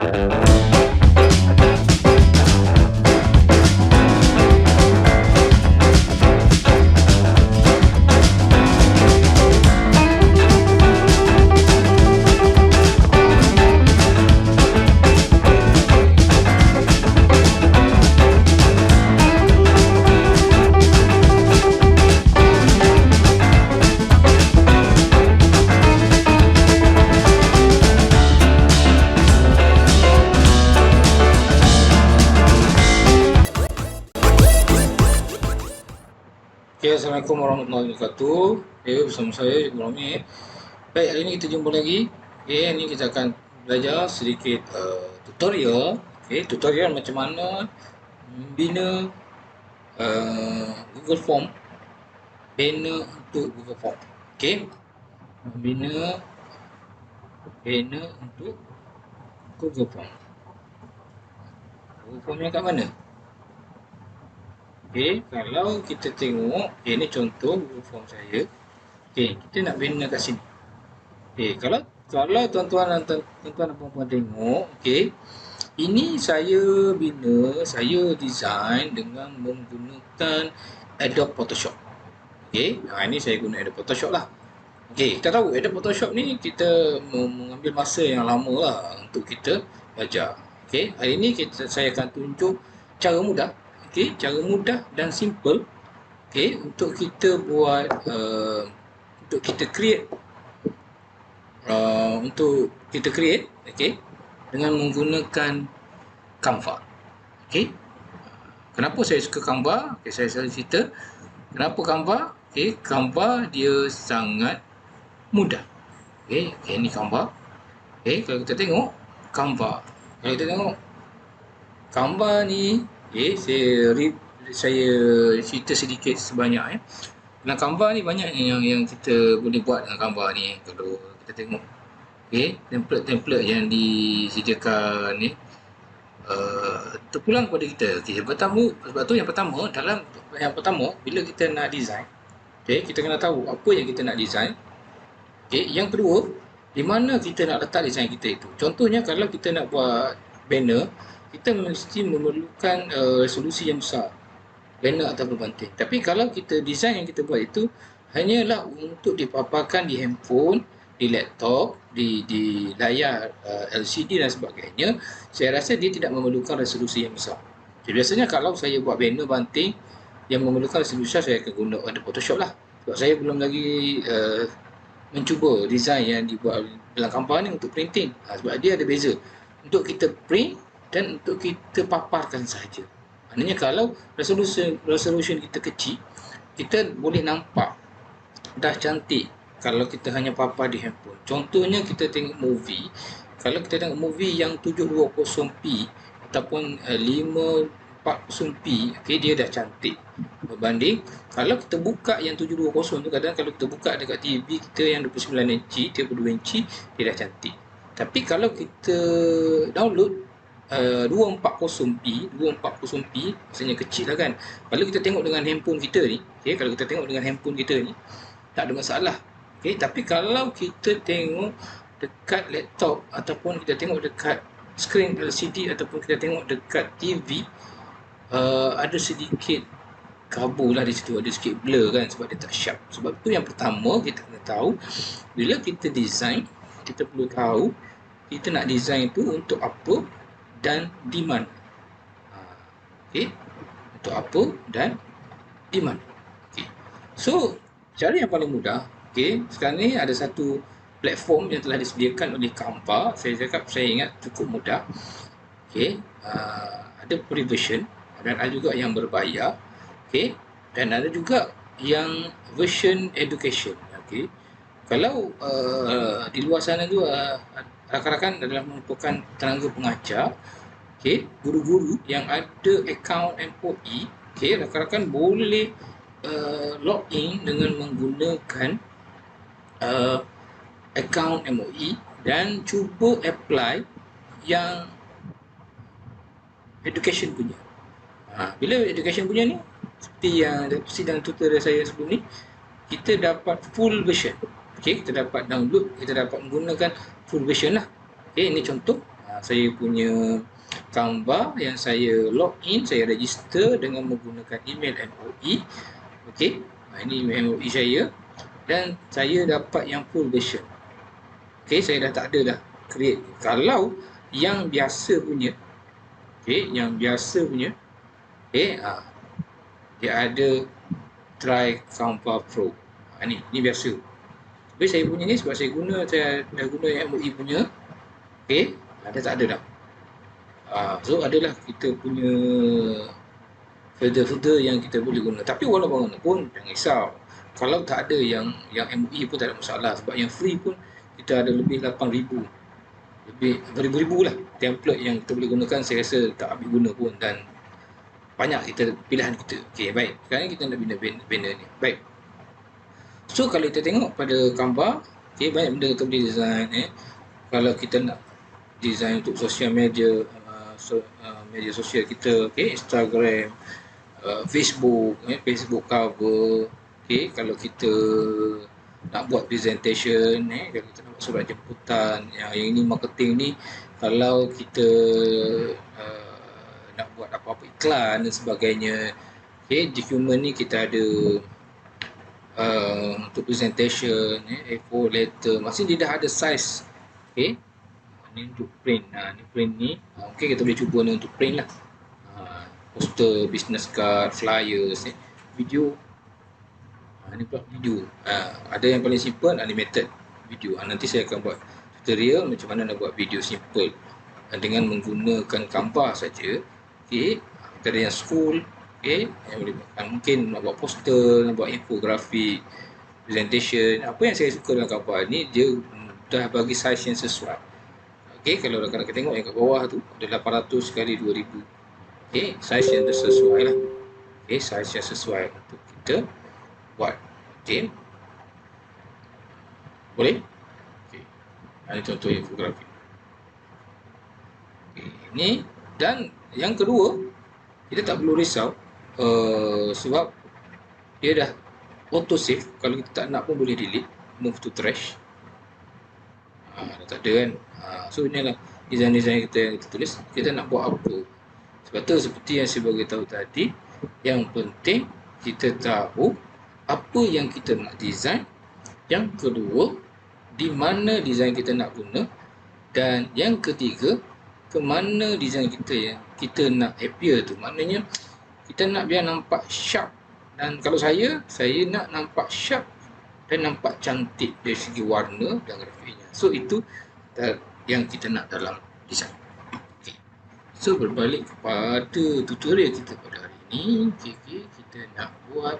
Okay, Assalamualaikum warahmatullahi wabarakatuh. Okay, bersama saya Cikgu Romit. Baik, hari ini kita jumpa lagi. Okay, ini kita akan belajar sedikit tutorial. Okay, tutorial macam mana membina Google Form, banner untuk Google Form. Okay, membina banner untuk Google Form. Google Form yang kat mana? Okay, kalau kita tengok, ini contoh Google Form saya. Okay, kita nak bina kat sini. Okay, kalau tuan-tuan dan puan-puan tengok, okay, ini saya bina, saya design dengan menggunakan Adobe Photoshop. Okay, ini saya guna Adobe Photoshop lah. Okay, kita tahu Adobe Photoshop ni kita mengambil masa yang lama lah untuk kita belajar. Okay, hari ini saya akan tunjuk cara mudah. Okay, cara mudah dan simple. Okay, untuk kita buat, untuk kita create, okay, dengan menggunakan Canva. Okay, kenapa saya suka Canva? Okay, saya cerita kenapa Canva. Okay, Canva dia sangat mudah. Okay, ini Canva. Okay, kalau kita tengok Canva, ni, okay, saya cerita sedikit sebanyak. Dalam Canva ni banyak yang kita boleh buat dengan Canva ni. Kalau kita tengok, okay, template-template yang disediakan ni terpulang kepada kita. Okay, sebab tu yang pertama bila kita nak design, okay, kita kena tahu apa yang kita nak design. Okay, yang kedua, di mana kita nak letak design kita itu. Contohnya kalau kita nak buat banner, kita mesti memerlukan resolusi yang besar, banner atau banting. Tapi kalau kita design yang kita buat itu hanyalah untuk dipaparkan di handphone, di laptop, di layar LCD dan sebagainya, saya rasa dia tidak memerlukan resolusi yang besar. Jadi biasanya kalau saya buat banner banting yang memerlukan resolusi besar, saya akan guna Adobe Photoshop lah. Sebab saya belum lagi mencuba design yang dibuat dalam Canva ni untuk printing. Sebab dia ada beza untuk kita print dan untuk kita paparkan sahaja. Maknanya kalau resolution kita kecil, kita boleh nampak dah cantik kalau kita hanya papar di handphone. Contohnya kita tengok movie. Kalau kita tengok movie yang 720p ataupun 540p, okay, dia dah cantik. Berbanding kalau kita buka yang 720 tu, kadang kalau kita buka dekat TV kita yang 29 inci, 32 inci, dia dah cantik. Tapi kalau kita download 240p, maksudnya kecil lah kan. Kalau kita tengok dengan handphone kita ni, okay, tak ada masalah. Okay, tapi kalau kita tengok dekat laptop ataupun kita tengok dekat skrin LCD ataupun kita tengok dekat TV, ada sedikit kabur lah di situ, ada sikit blur kan, sebab dia tak sharp. Sebab tu yang pertama kita kena tahu, bila kita design, kita perlu tahu kita nak design tu untuk apa dan di mana. Okay, untuk apa dan di mana. Okay, so cara yang paling mudah, okay, sekarang ni ada satu platform yang telah disediakan oleh Canva. Saya ingat cukup mudah. Okay, ada free version dan ada juga yang berbayar. Okay, dan ada juga yang version education. Okay, kalau di luar sana tu rakan-rakan adalah merupakan tenaga pengajar, okay, guru-guru yang ada akaun MOE, okay, rakan-rakan boleh log in dengan menggunakan akaun MOE dan cuba apply yang education punya. Bila education punya ni, seperti yang dalam tutorial saya sebelum ni, kita dapat full version. Okay, kita dapat download, kita dapat menggunakan full version lah. Okay, ini contoh. Saya punya Canva yang saya login, saya register dengan menggunakan email MOE. Okey, ini email MOE saya dan saya dapat yang full version. Okey, saya dah tak ada dah create. Kalau yang biasa punya, okey, yang biasa punya, okey, dia ada try Canva Pro. Ni biasa. Tapi saya punya ni sebab saya dah guna yang MOE punya. Okey, dah tak ada dah. So adalah kita punya filter-filter yang kita boleh guna. Tapi walaupun bagaimanapun jangan risau. Kalau tak ada yang MOE pun tak ada masalah, sebab yang free pun kita ada lebih 8,000, lebih beribu-ribu lah template yang kita boleh gunakan. Saya rasa tak ambil guna pun dan banyak kita pilihan kita. Okey, baik. Sekarang kita nak bina banner ni. Baik. So kalau kita tengok pada Canva, okey, banyak benda kita boleh design. Kalau kita nak design untuk sosial media, media sosial kita, okey, Instagram, Facebook, Facebook cover, okey, kalau kita nak buat presentation, kalau kita nak buat surat jemputan, yang ini marketing ni, kalau kita nak buat apa-apa iklan dan sebagainya, okey, dokumen ni kita ada untuk presentation, A4 letter, maksudnya dia dah ada size, okey. Ni untuk print, ni print ni, okey, kita boleh cuba ni untuk print lah. Poster, business card, flyers, video. Ni pula video. Ada yang paling simple, animated video. Nanti saya akan buat tutorial macam mana nak buat video simple dengan menggunakan Canva saja. Okey, kita ada yang school, okey, yang boleh mungkin nak buat poster, nak buat infografik, presentation. Apa yang saya suka dengan Canva ni, dia dah bagi size yang sesuai. Okey, kalau rakan-rakan tengok yang kat bawah tu ada 800 kali 2000. Okey, size yang sesuai lah. Okey, size yang sesuai untuk kita buat. Okey, boleh? Okey, ini contoh infografik. Okey, ini. Dan yang kedua, kita tak perlu risau sebab dia dah auto save. Kalau kita tak nak pun boleh delete, move to trash. Dah tak ada kan. So inilah design-design kita yang kita tulis. Kita nak buat apa? Sebab tu seperti yang saya beritahu tadi, yang penting kita tahu apa yang kita nak design. Yang kedua, di mana design kita nak guna. Dan yang ketiga, ke mana design kita yang kita nak appear tu. Maknanya kita nak biar nampak sharp. Dan kalau saya nak nampak sharp dan nampak cantik dari segi warna dan grafiknya. So itu yang kita nak dalam design. Okay. So berbalik kepada tutorial kita pada hari ini, kita nak buat